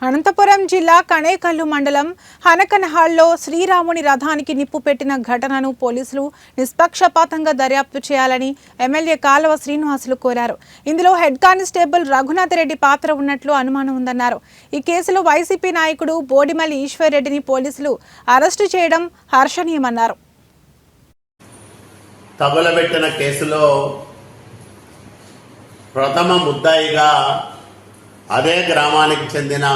అనంతపురం జిల్లా కణేకల్లు మండలం హనకనహాల్లో శ్రీరాముని రథానికి నిప్పు పెట్టిన ఘటనను పోలీసులు నిష్పక్షపాతంగా దర్యాప్తు చేయాలని ఎమ్మెల్యే కాలువ శ్రీనివాసులు కోరారు. ఇందులో హెడ్ కానిస్టేబుల్ రఘునాథరెడ్డి పాత్ర ఉన్నట్లు అనుమానం ఉందన్నారు. ఈ కేసులో వైసీపీ నాయకుడు బోడిమల్లి ఈశ్వర్ రెడ్డిని పోలీసులు అరెస్టు చేయడం హర్షణీయమన్నారు. తగులబెట్టిన కేసులో ప్రథమ ముద్దాయిగా అదే గ్రామానికి చెందిన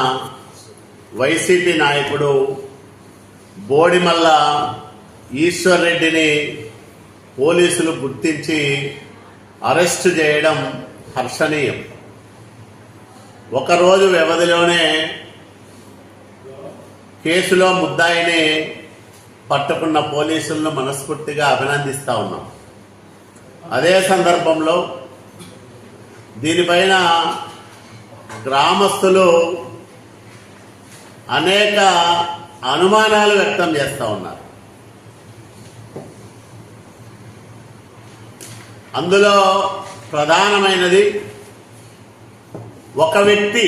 వైసీపీ నాయకుడు బోడిమల్ల ఈశ్వర్ రెడ్డిని పోలీసులు గుర్తించి అరెస్టు చేయడం హర్షణీయం. ఒకరోజు వ్యవధిలోనే కేసులో ముద్దాయిని పట్టుకున్న పోలీసులను మనస్ఫూర్తిగా అభినందిస్తా ఉన్నాం. అదే సందర్భంలో దీనిపైన గ్రామస్తులు అనేక అనుమానాలు వ్యక్తం చేస్తూ ఉన్నారు. అందులో ప్రధానమైనది ఒక వ్యక్తి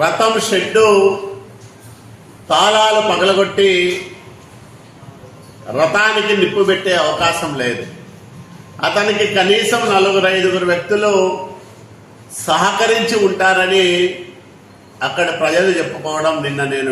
రథం షెడ్డు తాళాలు పగలగొట్టి రథానికి నిప్పు పెట్టే అవకాశం లేదు. అతనికి కనీసం 4-5 వ్యక్తులు సహకరించి ఉంటారని అక్కడ ప్రజలు చెప్పుకోవడం నిన్న నేను